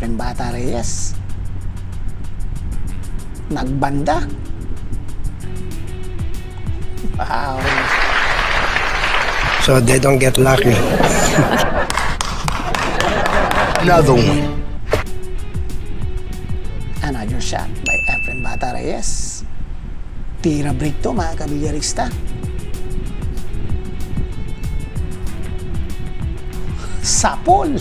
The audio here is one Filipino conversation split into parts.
Efren Bata Reyes. Nagbanda. Wow. So they don't get lucky. Another one. Another shot by Efren Bata Reyes. Tira break to mga kabilyarista. Sapol.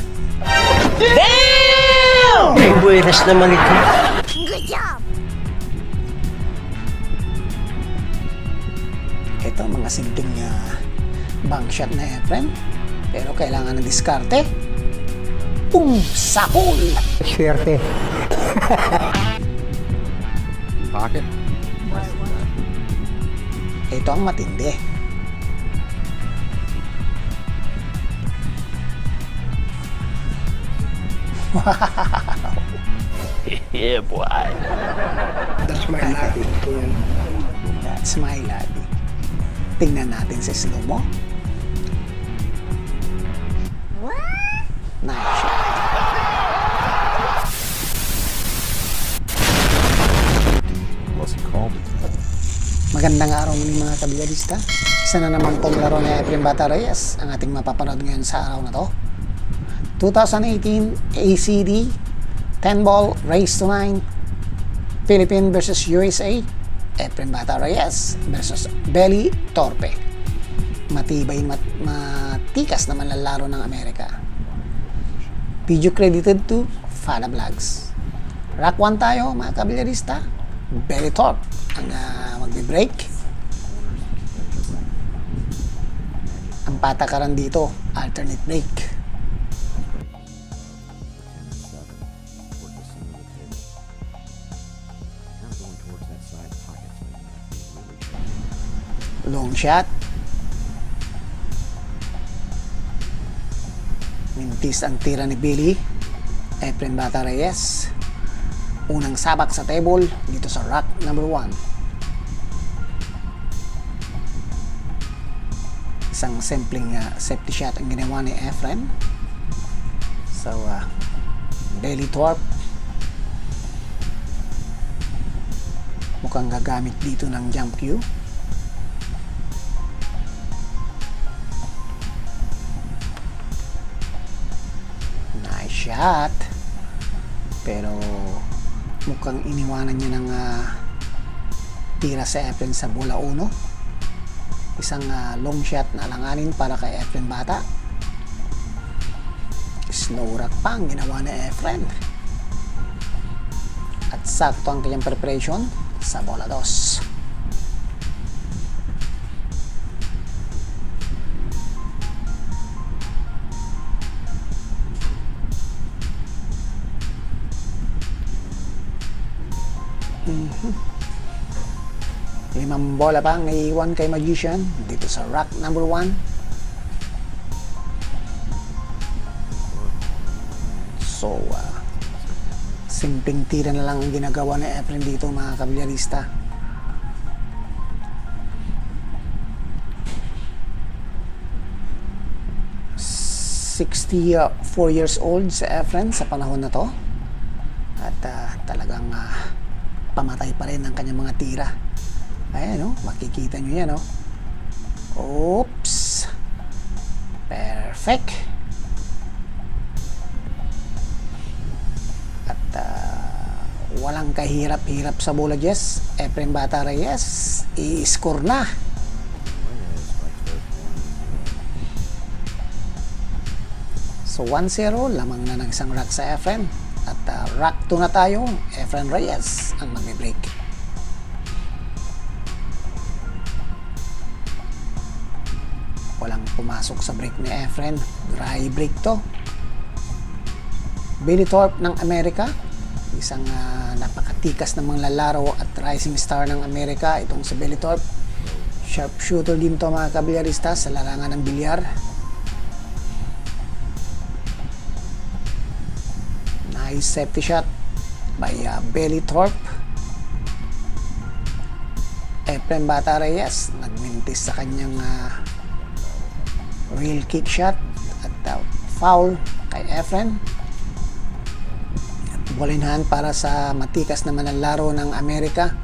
Damn! May buwiras naman ito. Good job! Ito mga simpleng bank shot na Efren. Pero kailangan ng diskarte. Sapol. Swerte. Pocket. Ito ang matindi. Wow. Yeah, boy. That's my lucky. That's my lucky. Tingnan natin sa slow-mo. Nice shot. Magandang araw muli mga kabilyarista. Isa na naman pong laro ni Efren Bata Reyes ang ating mapapanood ngayon sa araw na to. 2018 ACD 10-ball race to 9 Philippines versus USA. Efren Bata Reyes versus Belly Torpe. Matibay, matikas naman ang laro ng Amerika. Video credited to Fada Vlogs. Rack 1 tayo mga kabilyarista. Belly Torpe ang magbe-break. Ang patakaran dito, alternate break. Long shot. Mintis ang tira ni Billy. Efren Bata Reyes. Unang sabak sa table dito sa rack number 1. Isang simpleng safety shot ang ginawa ni Efren. So, Belly Torpe mukhang gagamit dito ng jump cue. Nice shot. Pero mukhang iniwanan niya ng tira sa Efren sa bola 1. Isang long shot na alanganin para kay Efren Bata. Slow rock pa ang ginawa ni Efren. At sakto ang kanyang preparation sa bola 2. Limang bola pa ang naiiwan kay Magician dito sa rack number 1. So, simpleng tira na lang ang ginagawa ni Efren dito mga kabilyarista. "64 years old si Efren sa panahon na to. At talagang pamatay pa rin ang kanyang mga tira. Ayan, makikita nyo yan, Oops. Perfect. At walang kahirap-hirap sa bola, Jess. Efren Bata Reyes i-score na. So 1-0, lamang na ng isang rack sa Efren. At rack 2 na tayo. Efren Reyes ang magbe-break. Walang pumasok sa break ni Efren. Dry break to. Belly Torpe ng Amerika. Isang napakatikas ng mga lalaro at rising star ng Amerika. Itong si Belly Torpe. Sharpshooter din to mga kabilyarista sa larangan ng bilyar. Nice safety shot by Belly Torpe. Efren Bata Reyes nagmintis sa kanyang real kick shot at foul kay Efren. Ball in hand para sa matikas na manlalaro ng Amerika.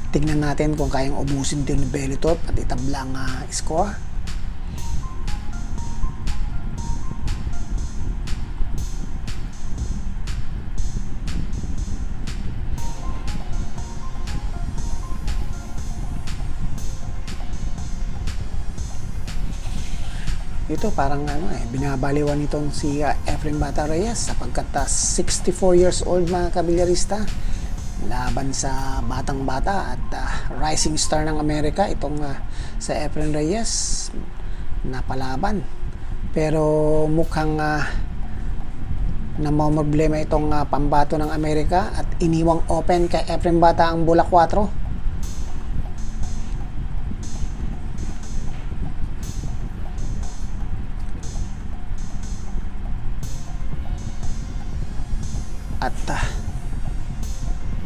Tignan natin kung kayang ubusin din ni Belly Thorpe at itablang score. Ito parang binabaliwan nitong si Efren Bata Reyes sapagkat 64 years old mga kabilyarista, laban sa batang-bata at rising star ng Amerika itong sa Efren Reyes, napalaban. Pero mukhang namomroblema itong pambato ng Amerika at iniwang open kay Efren Bata ang bola 4. At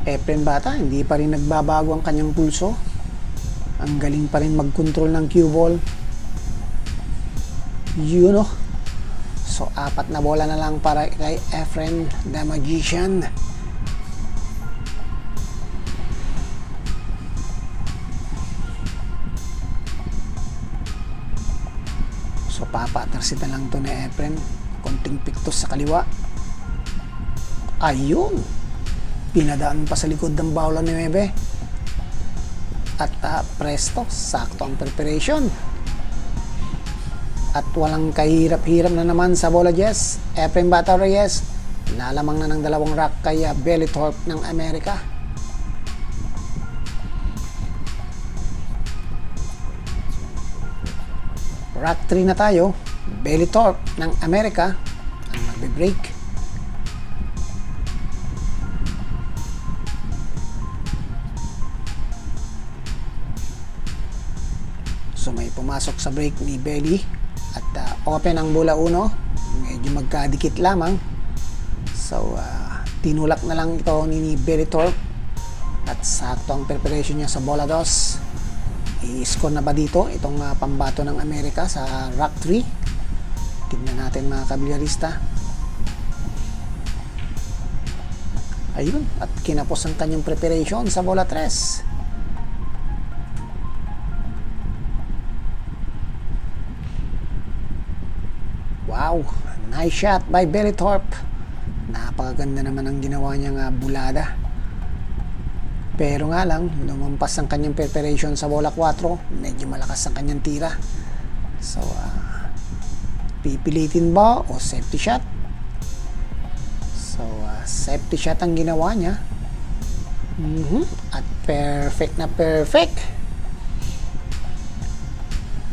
Efren Bata hindi pa rin nagbabago ang kanyang pulso. Ang galing pa rin mag-control ng cue ball. So 4 na bola na lang para kay Efren the Magician. So papatrasin na lang to ni Efren. Konting piktos sa kaliwa. Ayun, pinadaan pa sa likod ng bola ni Mebe. At presto, sakto ang preparation. At walang kahirap-hirap na naman sa bola Jess. Efren Bata Reyes, lalamang na ng 2 rack kay Belly Thorpe ng Amerika. Rack 3 na tayo. Belly Thorpe ng Amerika ang magbe-break. So may pumasok sa break ni Belly at open ang bola 1, medyo magkadikit lamang. So tinulak na lang ito ni Belly Thorpe at sakto ang preparation niya sa bola 2. I-score na ba dito itong pambato ng Amerika sa rack 3? Tignan natin mga kabilyarista. Ayun, at kinapos ang kanyang preparation sa bola 3. Wow, nice shot by Belly Thorpe. Napakaganda naman ang ginawa niyang bulada. Pero nga lang, lumampas ang kanyang preparation sa bola 4. Medyo malakas ang kanyang tira. So, pipilitin ba o safety shot? So, safety shot ang ginawa niya. At perfect na perfect.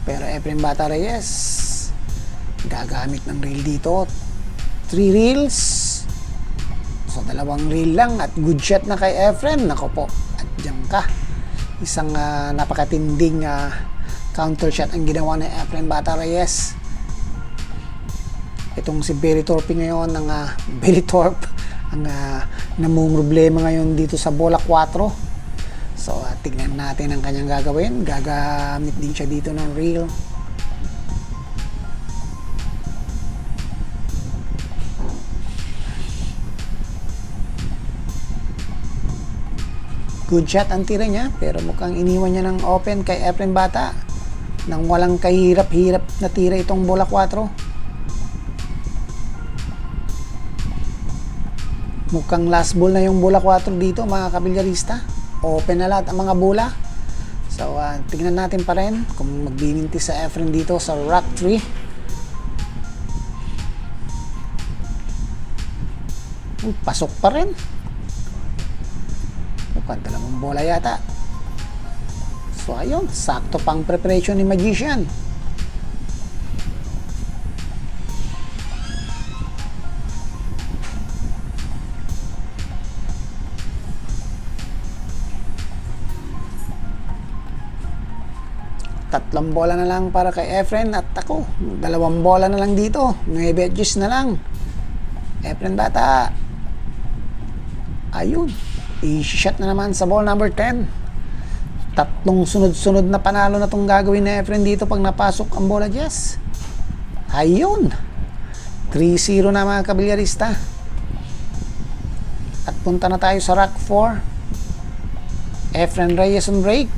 Pero Efren Bata Reyes gagamit ng reel dito. 3 reels. So 2 reel lang at good shot na kay Efren. Nako po, at diyan ka. Isang napakatinding counter shot ang ginawa ni Efren Bata Reyes. Itong si Belly Thorpe ngayon, ang Belly Thorpe ang namumroblema ngayon dito sa bola 4. So tignan natin ang kanyang gagawin. Gagamit din siya dito ng reel. Good shot ang tira niya, pero mukhang iniwan niya ng open kay Efren Bata nang walang kahirap-hirap na tira itong bola 4. Mukhang last ball na yung bola 4 dito mga kabilyarista. Open na lahat ang mga bola. So tignan natin pa rin kung magbininti sa Efren dito sa rack 3. Pasok pa rin. Mukhang 2 bola yata. So ayun, sakto pang preparation ni Magician. Tatlong bola na lang para kay Efren at ako. 2 bola na lang dito. 9 edges na lang. Efren Bata. Ayun. I-shot na naman sa ball number 10. 3 sunod-sunod na panalo na itong gagawin na Efren dito pag napasok ang bola, Jess. Ayun. 3-0 na mga kabilyarista. At punta na tayo sa rack 4. Efren Reyes on break.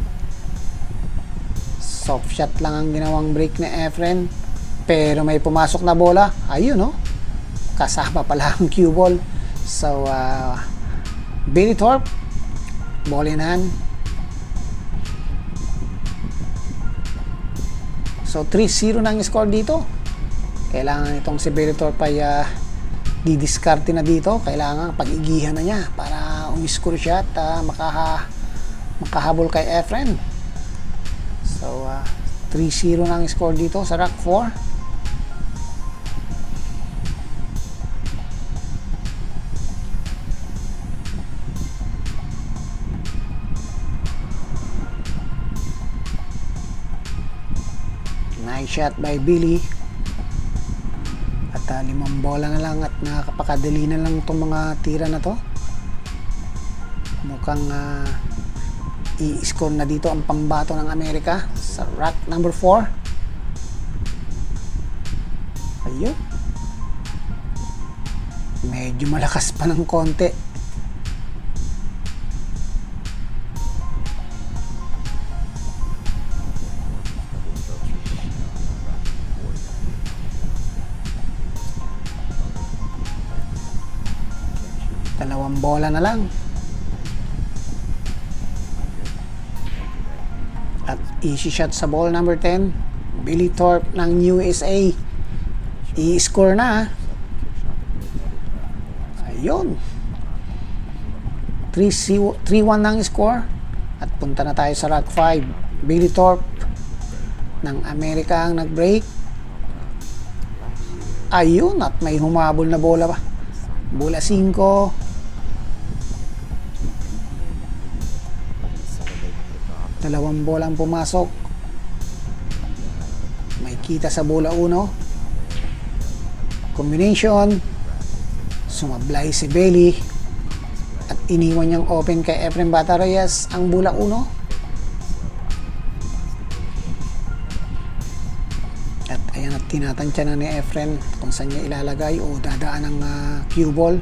Soft shot lang ang ginawang break ni Efren. Pero may pumasok na bola. Ayun, no? Kasama pala ang cue ball. So, Billy Thorpe, ball in hand. So, 3-0 na ang score dito. Kailangan itong si Billy Thorpe ay didiskarte na dito. Kailangan pag-igihan na niya para umiscore siya at makahabol kay Efren. So, 3-0 na ang score dito sa rack 4. Nice shot by Billy. At 5 bola na lang at nakakapakadali na lang itong mga tira na to. Mukhang i-score na dito ang pambato ng Amerika sa rack number 4. Ayun. Medyo malakas pa ng konti. Dalawang bola na lang. At easy shot sa ball number 10. Billy Thorpe ng USA. I-score na. Ayun. 3-1 ng score. At punta na tayo sa rack 5. Billy Thorpe ng Amerika ang nag-break. Ayun. At may humabol na bola pa. Bola 5. Dalawang bola ang pumasok. May kita sa bola 1. Combination. Sumablay si Belly. At iniwan niyang open kay Efren Bata Reyes ang bola 1. At ayan at tinatansya na ni Efren kung saan niya ilalagay o dadaan ang cue ball.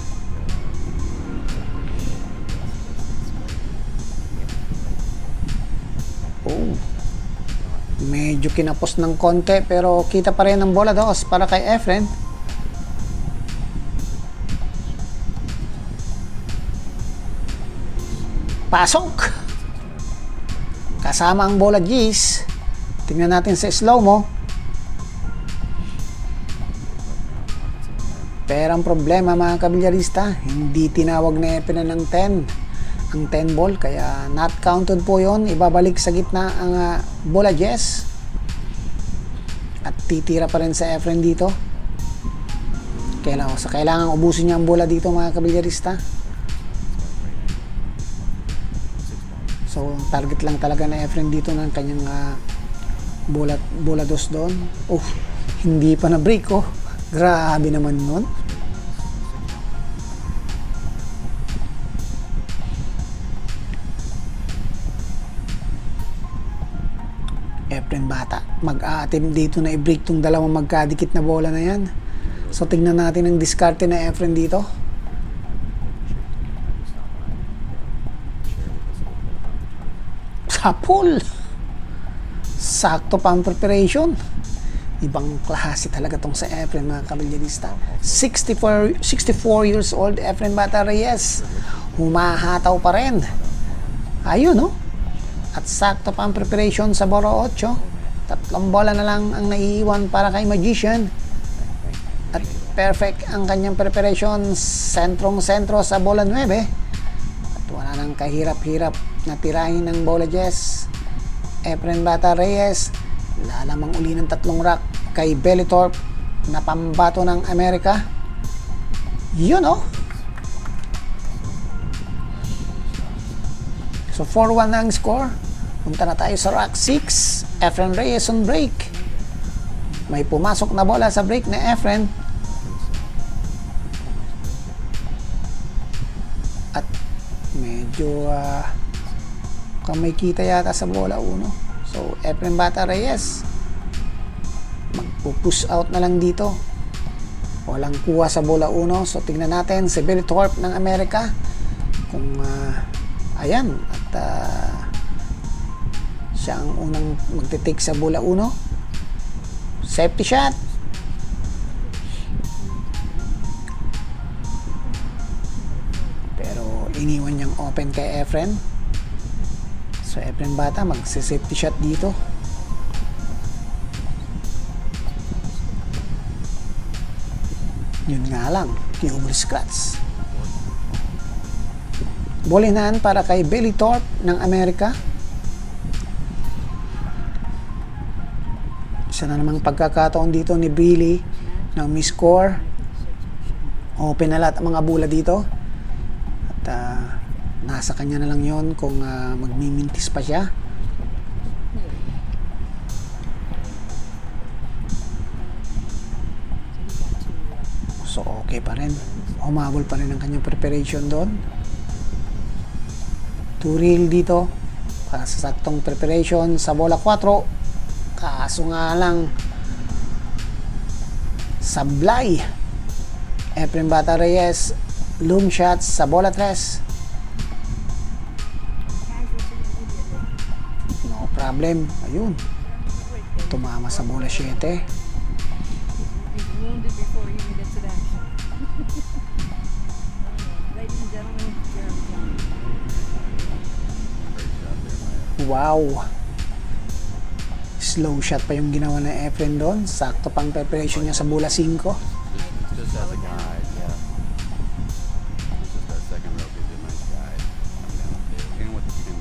Medyo kinapos ng konti pero kita pa rin ang bola 2 para kay Efren. Pasok! Kasama ang bola G's. Tingnan natin sa slow-mo. Pero ang problema mga kabilyarista, hindi tinawag na Efren ng 10. Ang 10 ball, kaya not counted po yon. Ibabalik sa gitna ang bola Jess at titira pa rin sa Efren dito. Kailangan ubusin niya ang bola dito mga kabilyarista. So target lang talaga na Efren dito ng kanyang bola 2 doon. Hindi pa na break. Grabe naman nun. Efren Bata mag-a-attempt dito na i-break tong dalawang magkadikit na bola na yan. So tingnan natin ang diskarte na Efren dito. Sa pool, sakto pa ang preparation. Ibang klase talaga tong sa Efren mga kabilyarista. 64 years old Efren Bata Reyes, humahataw pa rin. Ayun, no? At sakto pa ang preparation sa bola 8. 3 bola na lang ang naiiwan para kay Magician. At perfect ang kanyang preparation, sentrong-sentro sa bola 9. At wala nang kahirap-hirap na tirahin ng bola Jess. Efren Bata Reyes lalamang uli ng 3 rack kay Billy Thorpe na pambato ng Amerika. Yun, oh. So 4-1 ang score. Punta na tayo sa rack 6. Efren Reyes on break. May pumasok na bola sa break na Efren. At medyo may kita yata sa bola 1. So Efren Bata Reyes magpo-push out na lang dito. Walang kuha sa bola 1. So tingnan natin si Billy Thorpe ng Amerika. Kung ayan, at siya ang unang magte-take sa bola 1. Safety shot. Pero iniwan niyang open kay Efren. So Efren Bata magsi-safety shot dito. Yun nga lang, double scratch. Bolinahan para kay Billy Thorpe ng Amerika. Isa na namang pagkakataon dito ni Billy na mi-score. Open na lahat ang mga bola dito. At nasa kanya na lang yon kung magmimintis pa siya. So okay pa rin. Humabol pa rin ang kanyang preparation doon. Turil dito para sa saktong preparation sa bola 4. Kaso nga lang sablay. Efren Bata Reyes loom shots sa bola 3. No problem. Ayun. Tumama sa bola 7. Wow. Slow shot pa yung ginawa ng Efren doon. Sakto pang preparation niya sa bola 5. Just as a guide, yeah. It's just that second row gives you a nice guide coming down the table. And with the pin,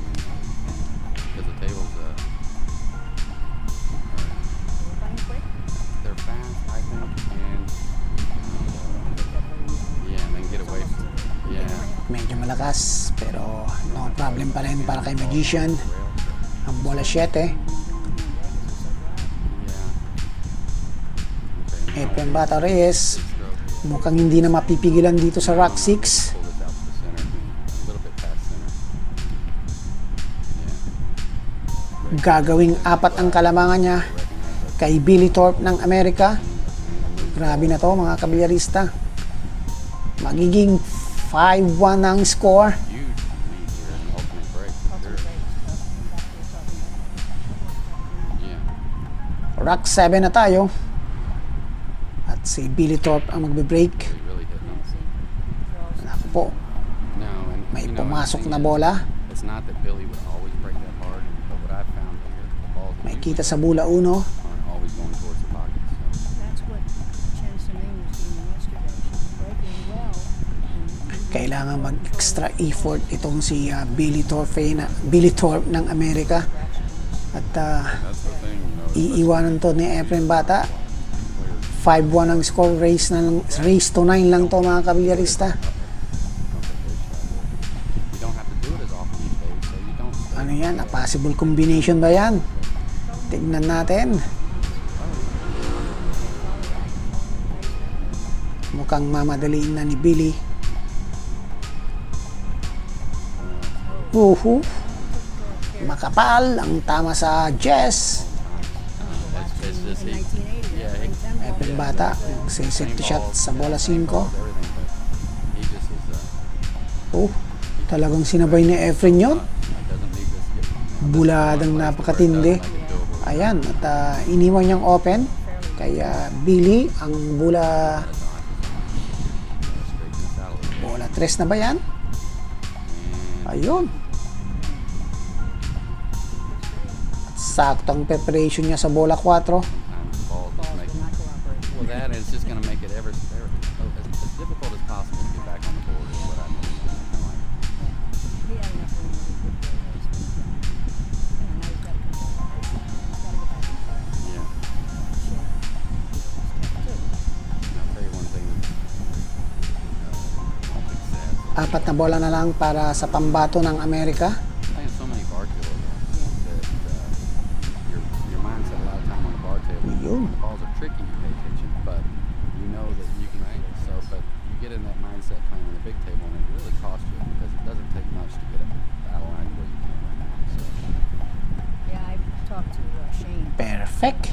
because the tables, they're fast, I think, and yeah, and then get away from, yeah. Medyo malakas pero no problem pa rin para kay Magician. Ang bola 7. Efren Bata Reyes mukhang hindi na mapipigilan dito sa Rock 6. Gagawing 4 ang kalamangan niya kay Billy Thorpe ng Amerika. Grabe na to mga kabilyarista. Magiging 5-1 ang score. Rock 7 na tayo. At si Billy Thorpe ang magbe-break. Naku po. May pumasok na bola. May kita sa bola 1. Kailangan mag-extra effort itong si Billy Thorpe ng Amerika. At iiwanan to ni Efren Bata. 5-1 ang score. Race to 9 lang to mga kabilyarista. Ano yan? A possible combination ba yan? Tignan natin. Mukhang mamadaliin na ni Billy. Makapal ang tama sa Jess. Efren Bata safety shot sa bola 5. Talagang sinabay ni Efren yun. Buladang napakatindi. Ayan, at iniwan niyang open kaya Billy ang bola 3 na ba yan? Ayun. Saktong preparation niya sa bola 4. Well, that is just going to make it as difficult as possible to get back on the board is what I mean. Yeah. I'll tell you one thing. 4 na bola na lang para sa pambato ng Amerika. Playing so many bar tables that your mindset a lot of time on the bar table. Yun. The balls are tricky, you pay attention, but you know that you can win. So, but you get in that mindset playing on the big table, and it really costs you because it doesn't take much to get out of line where you can right now. So. Yeah, I talked to Shane, Perfect.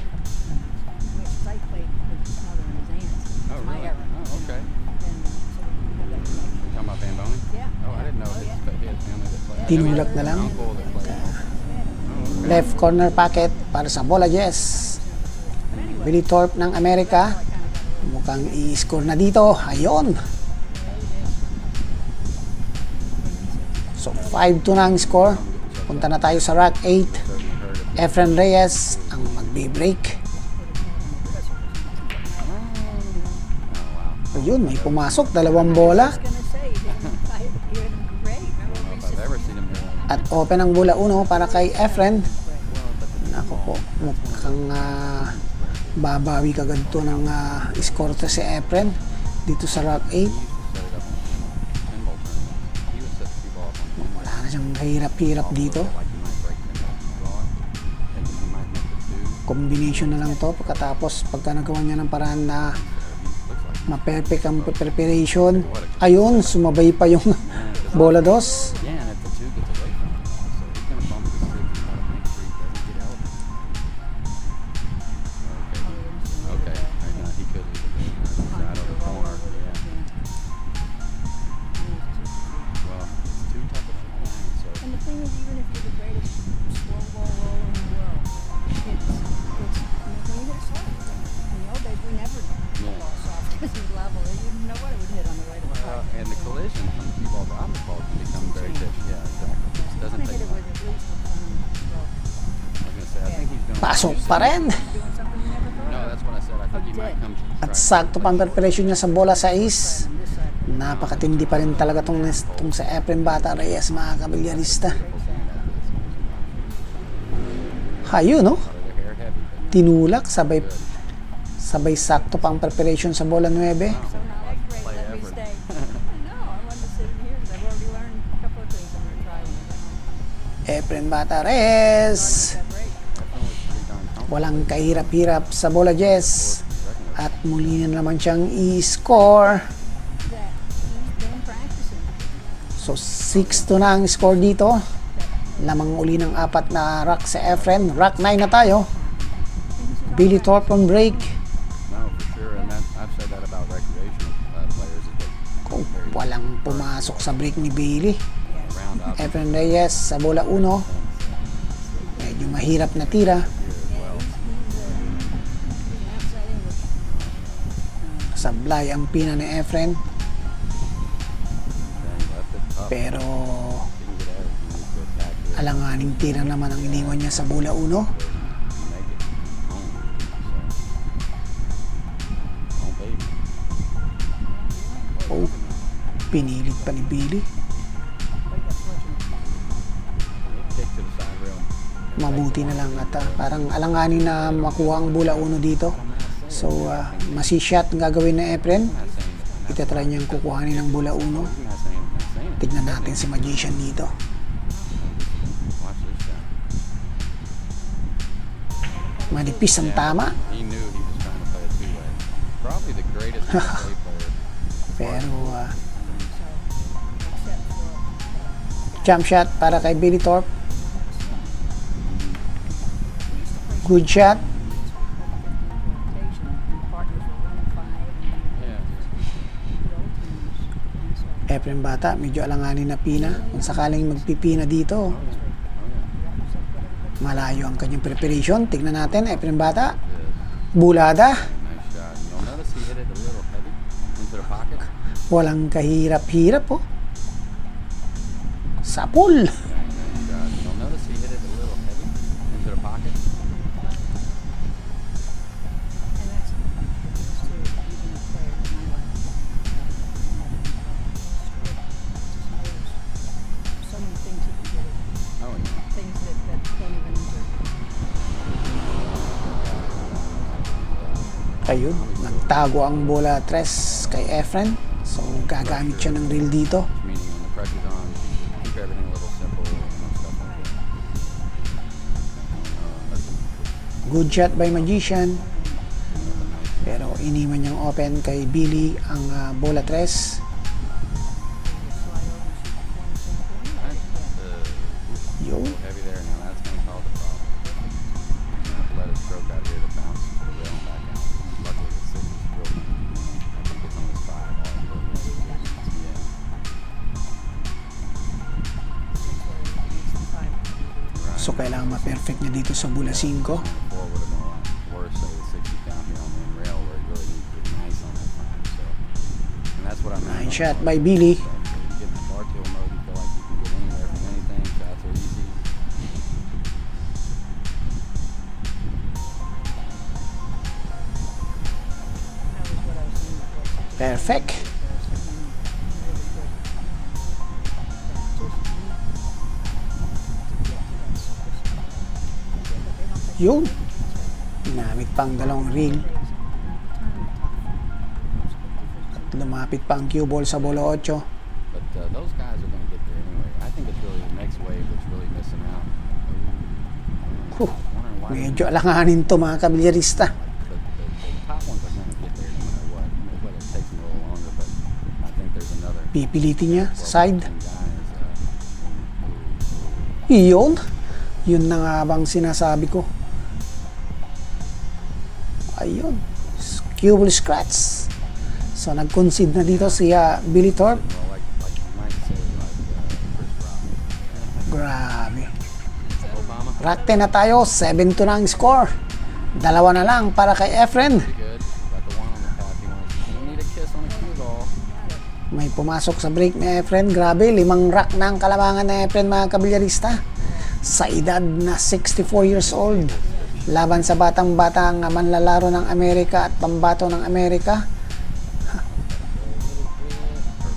which I played with his mother and his aunt. Oh, My really? era. Oh, okay. And so we had that connection. Talking about Van Bonen? Yeah. Oh, I didn't know Oh, his yeah. tinulak na lang. Uncle that played Left corner pocket para sa bola Jess. Billy Thorpe ng Amerika. Mukhang i-score na dito. Ayun. So 5-2 na ang score. Punta na tayo sa rack 8. Efren Reyes ang magbe-break. Ayun, may pumasok. Dalawang bola. I was gonna say, you're great. if I've ever seen him do that. At open ang bola 1 para kay Efren. Nako po, mukhang babawi kagad to ng score to si Efren dito sa rack 8. He used to set it up in pinball tournaments. He would set people up on pinball. Wala na siyang hirap-hirap dito. Like you might break pinball, draw it, and then you might make the two. Combination na lang to pagkatapos pagka nagawa niya ng paraan na ma-perfect ang preparation. Ayun, sumabay pa yung bola dos. Yeah, and if the two gets away from him, so he's gonna bump his stick and try to make sure he doesn't get elevated. Okay. Right now he could leave it side of the corner. Yeah. Well, it's too tough of a line, so And the thing is, even if you're the greatest slow ball roller in the world, it's when you hit it soft. In the old days, we never hit the ball soft because it's level. You didn't know what it would hit on the way to the plate. and the collision from cue ball to optic ball can become very different. Yeah, exactly. It I doesn't want to take hit it much. with at least a stroke. I was gonna say I think he's going. Pasok pa rin. Doing something you never thought No, of. that's what I said. I think he might come. At try- sakto pang preparation niya sa bola sa is. On this side. Napakatindi pa rin talaga tong sa Efren Bata Reyes, mga kabilyarista. Hayo, no? They're hair heavy, but Tinulak, sabay sakto pang preparation sa bola 9. So now let's great. Let me stay. No, I wanted to sit here because I've already learned a couple of things I'm going to try when I get home. Efren Bata Reyes. That break. definitely pretty darn comfortable. Walang kahirap-hirap sa bola Jess. At muli na naman siyang i-score. That he's been practicing. So 6-2 na ang score dito. Lamang uli ng 4 na rack sa Efren. Rack 9 na tayo. Billy Thorpe on break. No, for sure, and that, I've said that about recreational players. Is that Kung walang pumasok sa break ni Billy. round up Efren Reyes sa bola 1. Medyo mahirap na tira. Sablay ang pina ni Efren. then he left it up. Pero Didn't get out. He needs to attack it, alanganing tira naman ang iniwan niya sa bola 1. make it home. So, home baby. Oh, pinilit pa ni Billy. Kick to the side rail. Mabuti na lang at parang alanganin na makuha ang bola 1 dito. So, masi-shot ang gagawin na Efren. Not saying that. Itatry niyang kukuhanin ang bola 1. I'm not saying it. Tignan natin si Magician dito. Watch this guy. Manipis ang tama. He knew he was trying to play a two-way. Probably the greatest two-way player. Pero, jump shot para kay Billy Thorpe. Good shot. Yeah. Efren Bata, medyo alanganin na pina. Kung sakaling magpipina dito, malayo ang kanyang preparation. Tignan natin, Efren Bata. Bulada. Nice shot. You'll notice he hit it a little heavy into the pocket. Walang kahirap-hirap po. Sapul. Nice shot. You'll notice he hit it a little heavy into the pocket. And that's true, even a player in my life. So many things that you get, Oh, yeah. things that don't even enter. Ayun, nagtago ang bola 3 kay Efren. So, gagamit siya ng reel dito. Meaning when the pressure's on, keep everything a little simple and stuff like that. That's Good shot by Magician. Pero iniwan niyang open kay Billy ang bola 3. Yo. heavy there. Now that's going to cause a problem. You're going to have to let it stroke out here to bounce to the rail and back out. Luckily, the 6 is real. I think it's on this 5. All it really is. Yeah. So, kailangan ma-perfect niya dito sa bola 5. Before would have been a lot worse, say the 60 down here on the end rail where you really need to get nice on that frame. So, and that's what I mean. Nice shot by Billy. So you get in the bar tail mode, you feel like you can get anywhere from anything. Shots are easy. That was what I was saying before. Perfect. Yun. Ginamit pa ang dalawang reel. At lumapit pa ang cue ball sa bola 8. But those guys are going to get there anyway. I think it's really the next wave that's really missing out. Whew. Wondering why Medyo alanganin to mga kabilyarista. the top ones are going to get there no matter what. Whether it takes them a little longer, but I think there's another Pipilitin niya sa side. 10 guys. Iyon. Yun na nga bang sinasabi ko. Ayun. Cue ball scratch. So nag-concede na dito si Billy Thorpe. Well, like you might say, Chris Rock. Grabe. Obama, Rakte na tayo. 7-2 na ang score. Dalawa na lang para kay Efren. pretty good. Got the one on the path he wants. You don't need a kiss on a cue ball. May pumasok sa break ni Efren. Grabe, 5 rack na ang kalamangan ni Efren mga kabilyarista. Sa edad na 64 years old. Laban sa batang-batang manlalaro ng Amerika at pambato ng Amerika. Ha.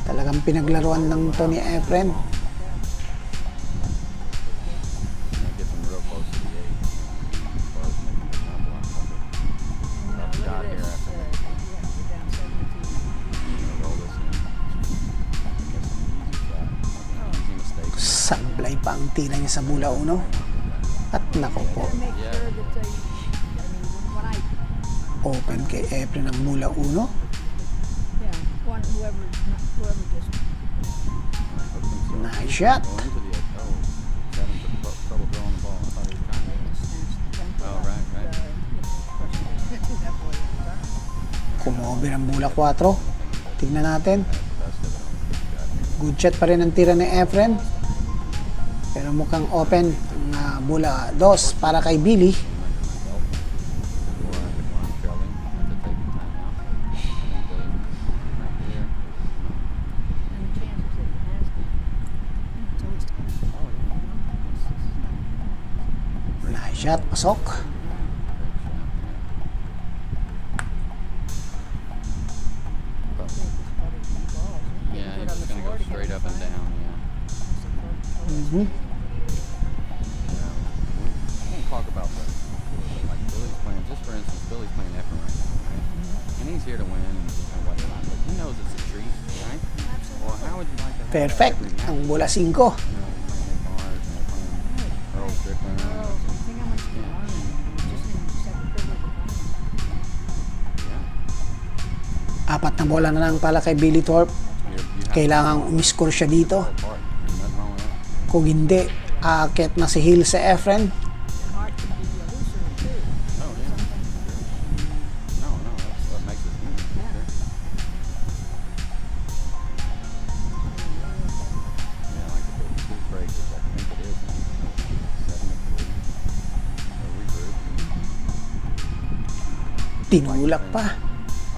Talagang pinaglaruan ng to ni Efren. Get them real close to the 8. As far as making the jump a lot quicker. Tough shot here after that. Roll this in. Get some easy shot. Easy mistake. Sablay pa ang tira niya sa bola 1. At nako po. Make Yeah. sure that they, I mean, when I, Open kay Efren ang bola 1. whoever just, Nice shot. Go into the oh. Having trouble throwing the ball. I thought he was trying to. snatched the tempo Oh, right, right. that boy at the time. Kumover ang bola 4. Tignan natin. Best of it. Good shot pa rin ang tira ni Efren. Pero mukhang open ang bola 2 para kay Billy. Before I'm trailing, I have to take the time out. I think they right there. And the chances that he has, it's always tough. Oh yeah. Nice shot, pasok. Yeah, he's just gonna go straight up and down. Yeah. Mhm. Yeah. We won't talk about the like Billy's playing. Just for instance, Billy's playing Efren right now, right? And he's here to win and whatnot. But he knows it's a treat, right? Well, how would you like to have that Perfect. every match? Ang bola 5. You know, playing Nick Mars and they're playing Earl Strickland. Oh, think how much you can learn just in just that privilege of playing. Yeah. 4 na bola na lang para kay Billy Thorpe. You have Kailangang umiscore siya dito. to apart. There's nothing wrong with that. Kung hindi, aakyat na si Hill sa Efren. The heart can be elusive too. Oh, yeah. No, that's what makes it human. for Yeah. sure. Yeah, like if it was two breaks, which I think it is, 7-3. Or regroup. Tinulak pa.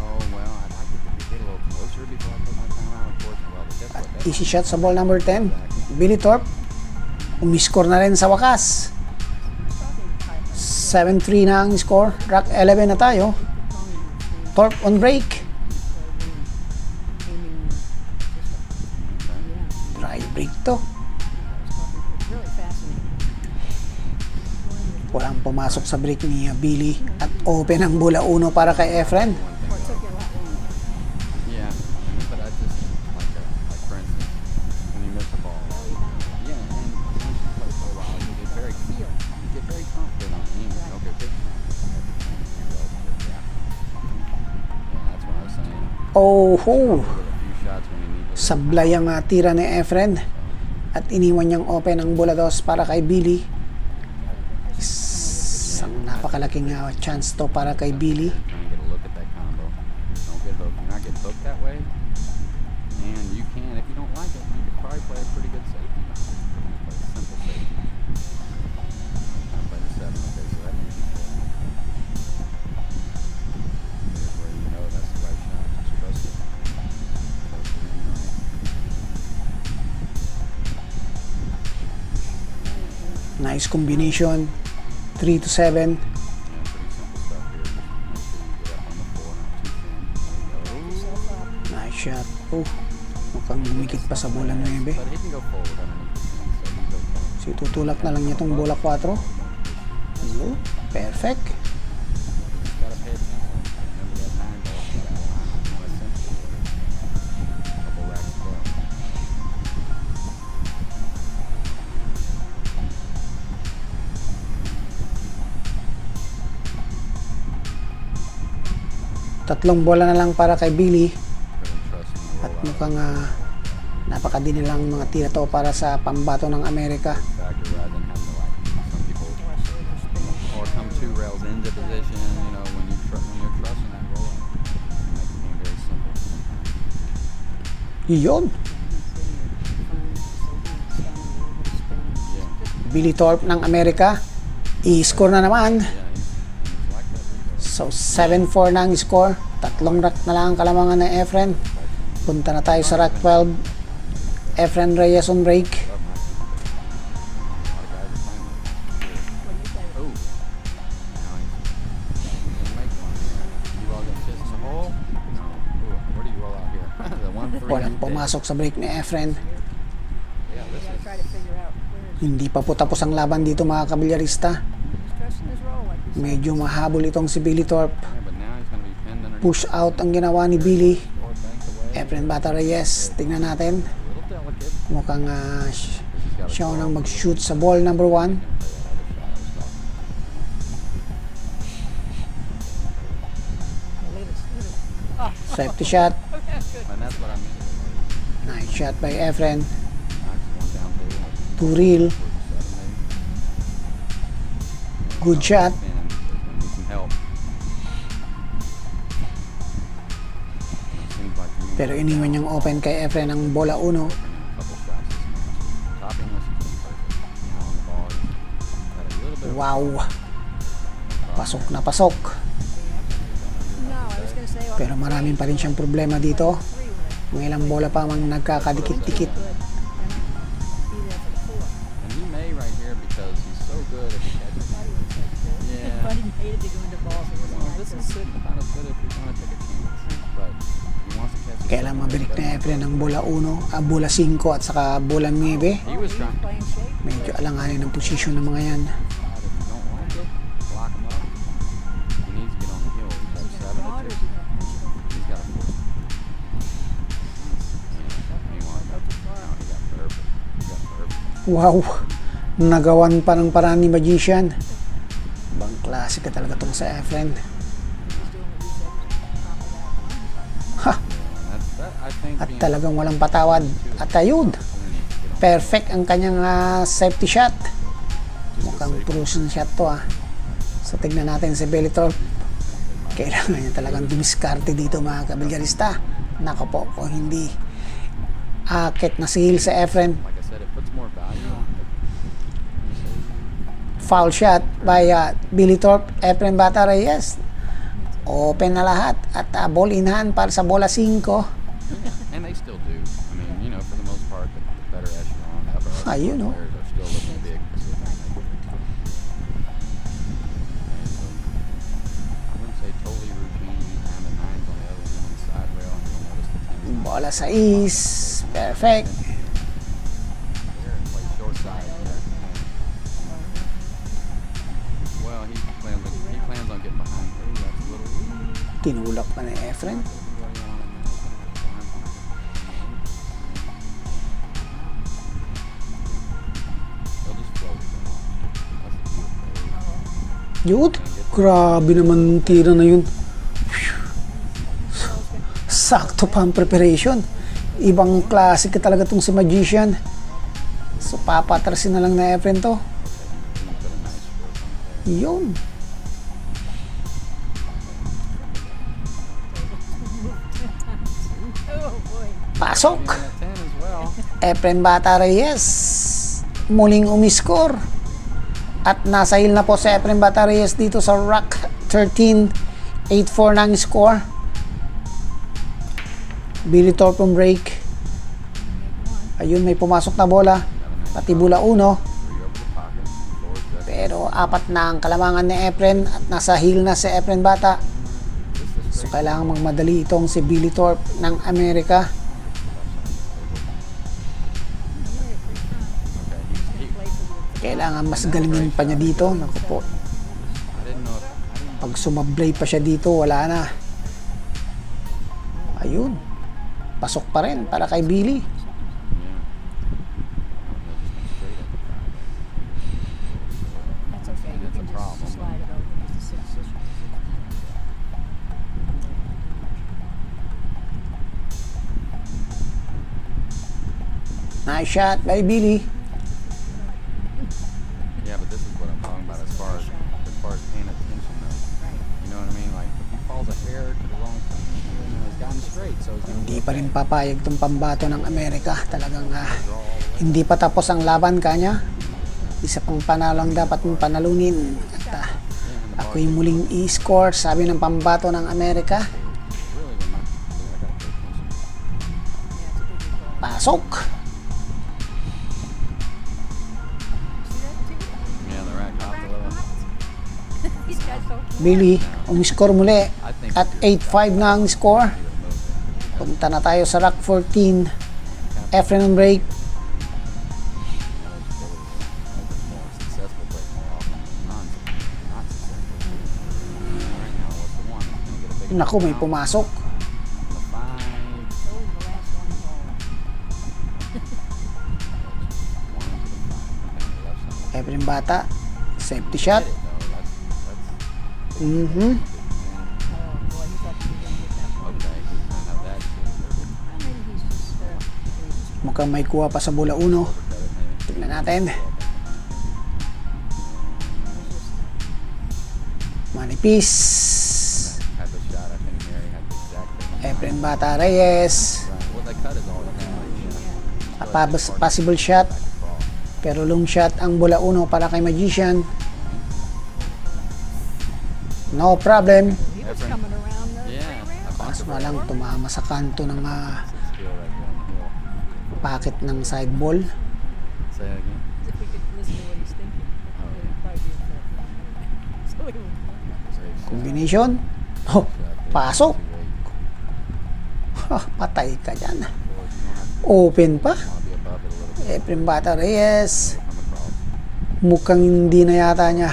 Oh, well, I'd like it to get a little closer before I put my time out. Unfortunately, well, but guess what? That's Easy shot sa ball number 10. Billy Thorpe. Umiscore na rin sa wakas. 7-3 na ang score. Rack 11 na tayo. Thorpe on break. Dry break to. Really fascinating. Walang pumasok sa break ni Billy. At open ang bola 1 para kay Efren. Well, it took you a lot longer. Yeah, but I just like for instance, when you miss the ball. Yeah, and once you play for a while, you get very confident on the team. Okay, good. Yeah, that's what I was saying. Oh, With a few shots when you need to. sablay ang tira ni Efren. At iniwan niyang open ang bola 2 para kay Billy. Isang napakalaking chance to para kay Billy. Trying to get a look at that combo. Don't get hooked. You're not getting hooked that way. And you can, if you don't like it, you could probably play a pretty good safety. Play a simple safety. Nice combination. 3 to 7. Yeah, pretty simple stuff here. Just make sure you get up on the floor, not too thin. There you go. Nice shot. Oh, mukhang lumikit pa sa bola 9. But he can go forward underneath the pin, so he's okay. So itutulak na lang niya itong bola 4. Oh, perfect. Just gotta pay attention. Remember that 9 ball, you gotta align it more essentially. Couple racks to go. Tatlong bola na lang para kay Billy. Really trusting the At rollout mukhang napakadini lang mga tira to para sa pambato ng Amerika. factor rather than having to like some people or come 2 rails into position. You know, when you're trusting that rollout, it makes the game very simple. Yun. Yeah, Billy Thorpe ng Amerika. I-score na naman. yeah, he's like that. So 7-4 na ang score. Tatlong rack na lang ang kalamangan ng Efren. Punta na tayo sa rack 12. Efren Reyes on break. Love my. A lot of guys are playing with it. Oh, now he's gonna make one here. You all got shit in the hole? No. Ooh, where do you roll out here? The 1-3. Walang pumasok sa break ni Efren. Yeah, this is. Try to figure out where Hindi pa po tapos ang laban dito mga kabilyarista. he's trusting his role like you said. Medyo mahabol itong si Billy Thorpe. Yeah, but now he's gonna be pinned underneath. Push out ang ginawa ni Billy. Or banked away. Efren Bata Reyes. Tingnan natin. A little delicate. Mukhang He's got a siya draw. nang mag-shoot sa ball number 1. Play that other shot. Leave it. Oh, Safety shot. And that's what I mean. Nice shot by Efren. Knocks one down too. To reel. Towards the 7 maybe. Good shot. And there's gonna need some help. It seems like you Pero iniwan niyang open kay Efren ang bola 1. a couple shots this match. Topping was perfect. Now on the ball, he's got a little bit of Wow. Pasok na pasok. no, I was gonna say Pero maraming pa rin siyang problema dito. 3 with it. Mga ilang bola pa mang nagkakadikit-dikit. Good. And be there for the 4. And he may right here because he's so good at the catching. Yeah. Buddy hated to go into balls. It wasn't Well, like this this. is kind of good if you want to take a chance. But he wants to catch it. Kailang mabalik na Efren ang bola 1, bola 5 at saka bola 9. He was trying. Playing shape. Medyo alanganin ang posisyon ng mga yan. If you don't like it, lock him up. He needs to get on the heel. He's Is he got gonna 7 draw it or to is 2. he gonna punch it in? He's got a 4. Meanwhile, now he got perfect. He got perfect. Wow. Nagawan pa ng paraan ni Magician. Bang klase ka talaga tong sa Efren. He's doing what you said. Top of that. Ha! And that, I think, At being talagang walang patawad. At ayun. Perfect ang kanyang safety shot. Mukhang crucial shot to So tignan natin si Billy Thorpe. Kailangan niya talagang dumiskarte dito mga kabilyarista. Nako po, kung hindi akit na si Hill sa Efren. like I said, it puts more value on it. Foul shot by Billy Thorpe, Efren Bata Reyes. Open na lahat at ball in hand para sa bola 5. And they still do. I mean, you know, for the most part, the better echelon, the upper You know. players are still looking big. So they make it. And so, I wouldn't say totally routine. Kind of 9s on the other end on the side rail, and you'll notice the 10s. Bola 6. Perfect. There and play short side. Well, he plans on getting behind. Ooh, that's a little. Tinulak pa ni Efren. Yun. Grabe naman yung tira na yun. Sakto pa ang preparation. Ibang klase ka talaga tong si Magician. So papatrasin na lang na Efren to. Yun. Oh boy. Pasok. 10 as well. Efren Bata Reyes. Muling umiskor. At nasa hill na po sa Efren Bata Reyes dito sa rack 13. 8-4 na ang score. Billy Thorpe on break. Ayun, may pumasok na bola. Pati bola 1. 3 over the pocket. 4 apat na ang kalamangan ni Efren at nasa heel na si Efren Bata. So kailangan magmadali itong si Billy Thorpe ng Amerika. Kailangan mas galingin pa niya dito. Naku po. Pag sumablay pa siya dito, wala na. Ayun. Pasok pa rin para kay Billy. That's okay. You can just slide it over with the 6 sisters. Nice shot by Billy. Yeah, but this is what I'm talking about as far as paying attention though. You know what I mean? Like if he falls a hair to the wrong side, he's gotten straight, so he's gonna Hindi pa rin papayag itong pambato ng Amerika. Talagang hindi pa tapos ang laban kanya. Isa pang panalo ang dapat mong panalunin. At ako'y muling i-score, sabi ng pambato ng Amerika. Pasok! yeah, the rack off a little. These guys so Billy, umiscore muli. At 8-5 na ang score. Punta na tayo sa rack 14. Efren on break. More successful, but more often not successful. Right now, what's the one that's gonna get a big Naku, may pumasok. the 5, oh, the last one ball. 1 to the 5. Okay, the left side. Efren Bata. Safety shot. Hit it though. That's Mhm. Oh boy, he thought he was gonna get that one. okay. I know that too. Maybe he's just Mukhang may kuha pa sa bola 1. Tingnan natin. Manipis. Type of shot. I think Mary had the exact thing. Efren Bata Reyes. Right. Well, that cut is always down. A possible shot. Pero long shot ang bola 1 para kay Magician. No problem. he was coming around the Yeah. Kaso nga lang tumama sa kanto ng Skill right there on the hill. packet ng side ball. Say it again. if we could listen to what he's thinking. It would probably be a so he would Combination. Oh, pasok. Patay ka dyan. Open pa. I'll be above it a little bit. Efren Bata Reyes. Come across. Mukhang hindi na yata niya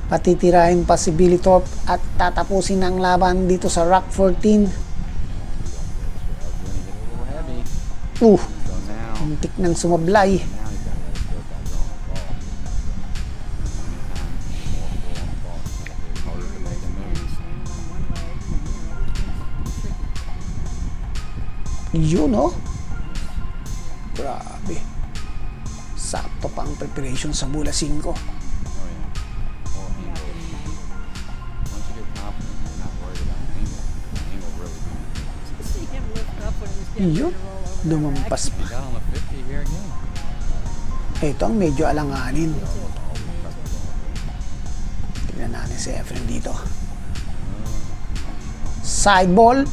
patitirahin pa si Billy Thorpe at tatapusin ang laban dito sa Rock 14. Heavy. Uh, So now, muntik nang sumablay. now he's got to let his foot back on the ball. Anytime more pull on the ball, it's harder to make a move. stand on one leg. Tricky. Yun, oh. Grabe. Sakto pa ang preparation sa bola 5. Oh yeah. Or angle. Once you get confident, you're not worried about angle. Angle really matters. See him lift up when it was getting Yun. ready to roll over. Lumampas He pa. got on the 50 here again. Ito ang medyo alanganin. Tignan natin si Efren dito. Side ball.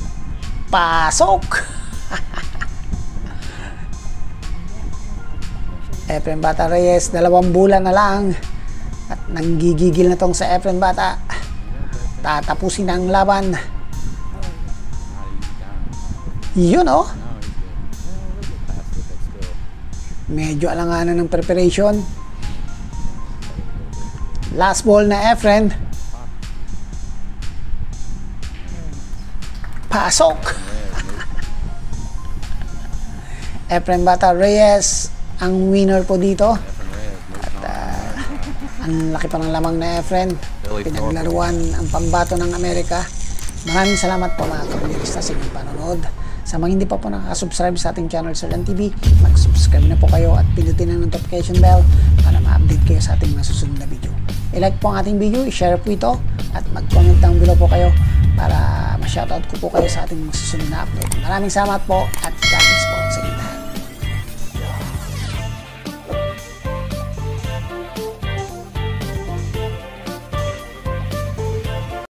Pasok! Efren Bata Reyes, 2 bulan na lang. At nanggigigil na tong sa Efren Bata. Tatapusin ang laban. Not easy down. Yun, oh. No, he's good. Pass with it still. Medyo alanganan ng preparation. Last ball na Efren. Pasok! Efren Bata Reyes ang winner po dito. Efren Reyes moving on. Ang laki pa ng lamang na Efren. Pinaglaruan ang pambato ng Amerika. Maraming salamat po mga kapulyarista sa inyong panonood. Sa mga hindi pa po nakasubscribe sa ating channel Sir Dan TV, mag-subscribe na po kayo at pindutin ang notification bell para ma-update kayo sa ating mga susunod na video. I-like po ang ating video, i-share po ito at mag-comment down below po kayo para ma-shoutout ko po kayo sa ating mga susunod na upload. Maraming salamat po at God bless.